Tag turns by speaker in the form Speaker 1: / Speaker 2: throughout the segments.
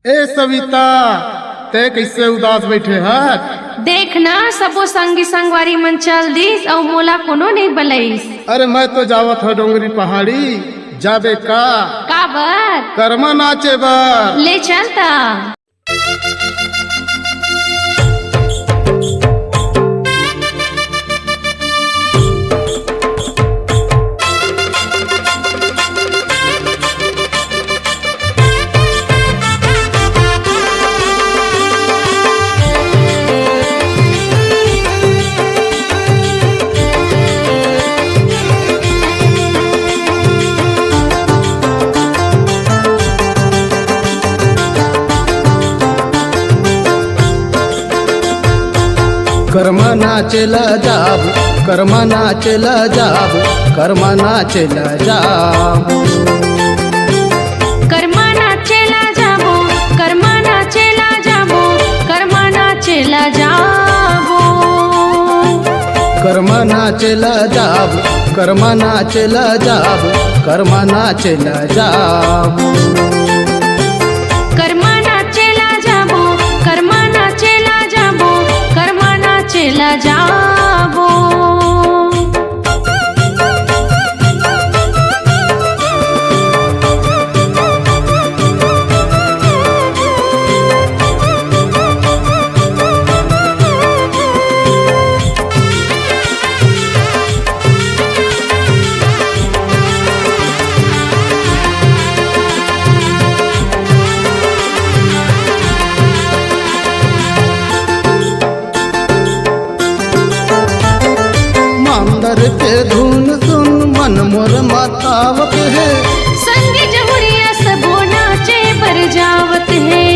Speaker 1: ए सविता, ते कैसे उदास बैठे हत?
Speaker 2: देखना सबो संगी संगवारी मन चल दिस और मोला कोनो नहीं बलैस।
Speaker 1: अरे मैं तो जावत हो डोंगरी पहाड़ी, जाबे का
Speaker 2: काबर
Speaker 1: कर्मा नाचे बर।
Speaker 2: ले चलता।
Speaker 1: कर्मा नाचेला जाब, कर्मा नाचेला जाब, कर्मा नाचेला जाब।
Speaker 2: कर्मा नाचेला जाबो, कर्मा नाचेला जाबो, कर्मा नाचेला जाबो।
Speaker 1: कर्मा नाचेला जाब, कर्मा नाचेला जाब, कर्मा नाचेला जाब।
Speaker 2: कर्मा नाचेला जाबो, कर्मा नाचेला जाबो, कर्मा नाचेला जाबो।
Speaker 1: मांदर के धुन सुन मन मोर मतावत है,
Speaker 2: संग जहुरिया सबो नाचे बर जावत है।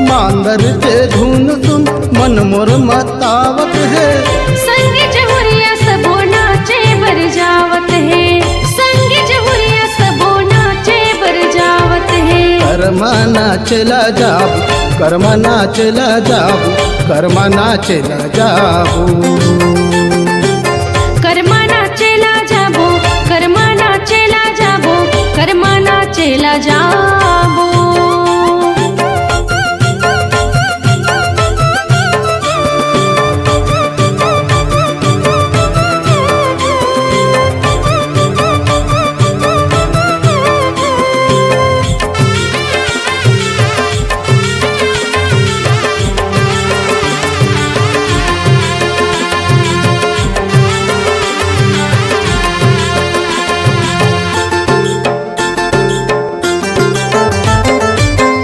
Speaker 1: मांदर के धुन सुन मन मोर मतावत है।
Speaker 2: संग जहुरिया सबो नाचे बर जावत है। संग जहुरिया सबो नाचे बर जावत है।
Speaker 1: कर्मा नाचेला जाब, कर्मा नाचेला जाब, कर्मा नाचेला जाबू।
Speaker 2: कर्मा नाचेला जाबो, कर्मा नाचेला जाबो, कर्मा नाचेला जाबो।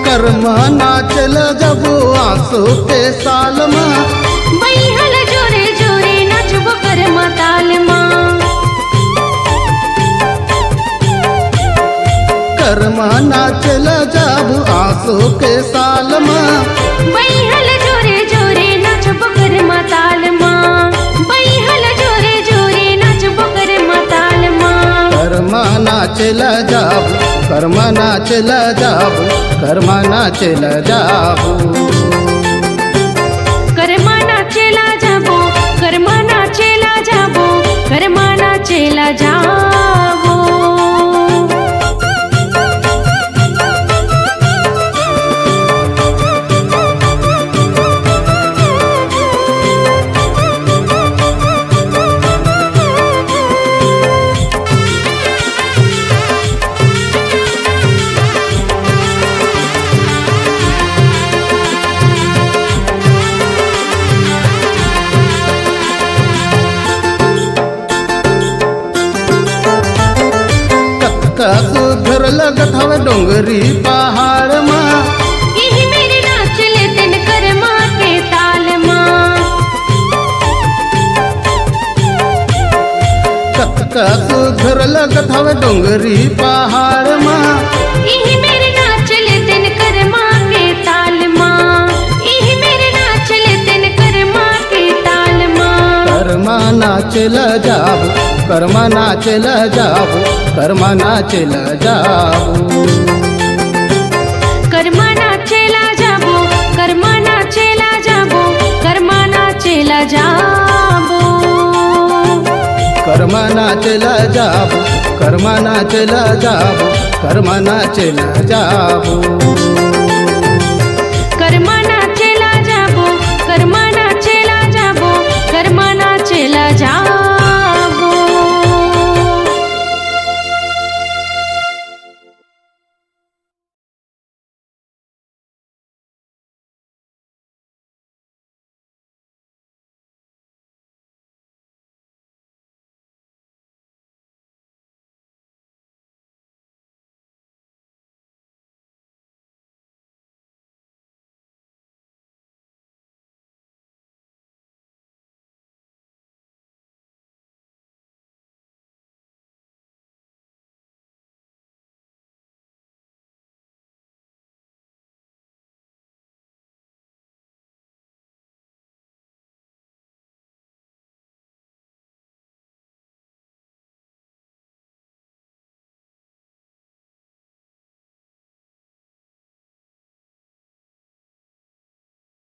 Speaker 1: कर्मा नाचेला जाबू आंसू के साल में,
Speaker 2: बैहल जोरे जोरे नाचबो कर्मा ताल मां।
Speaker 1: कर्मा नाचेला जाबू आंसू के साल में।
Speaker 2: बैहल जोरे जोरे नाचबो कर्मा ताल मां। बैहल जोरे जोरे नाचबो कर्मा ताल मां।
Speaker 1: कर्मा नाचेला जाबू, कर्मा नाचेला जाबू, कर्मा नाचेला जाबू।
Speaker 2: कर्मा नाचेला जाबो, कर्मा नाचेला जाबो, कर्मा नाचेला जाबो।
Speaker 1: का सुधर लगत हवे डोंगरी पहाड़ में,
Speaker 2: यही मेरे नाचले दिन कर्मा के ताल मां।
Speaker 1: का सुधर लगत हवे डोंगरी पहाड़ में।
Speaker 2: यही मेरे नाचले दिन कर्मा के ताल मां। यही मेरे नाचले दिन कर्मा के ताल मां।
Speaker 1: कर्मा नाचेला जाबू, कर्मा नाचेला जाबू, कर्मा नाचेला जाबू।
Speaker 2: कर्मा नाचेला जाबो, कर्मा नाचेला जाबो, कर्मा नाचेला जाबो।
Speaker 1: कर्मा नाचेला जाबू, कर्मा नाचेला जाबू, कर्मना चल जाबू
Speaker 2: कर्मना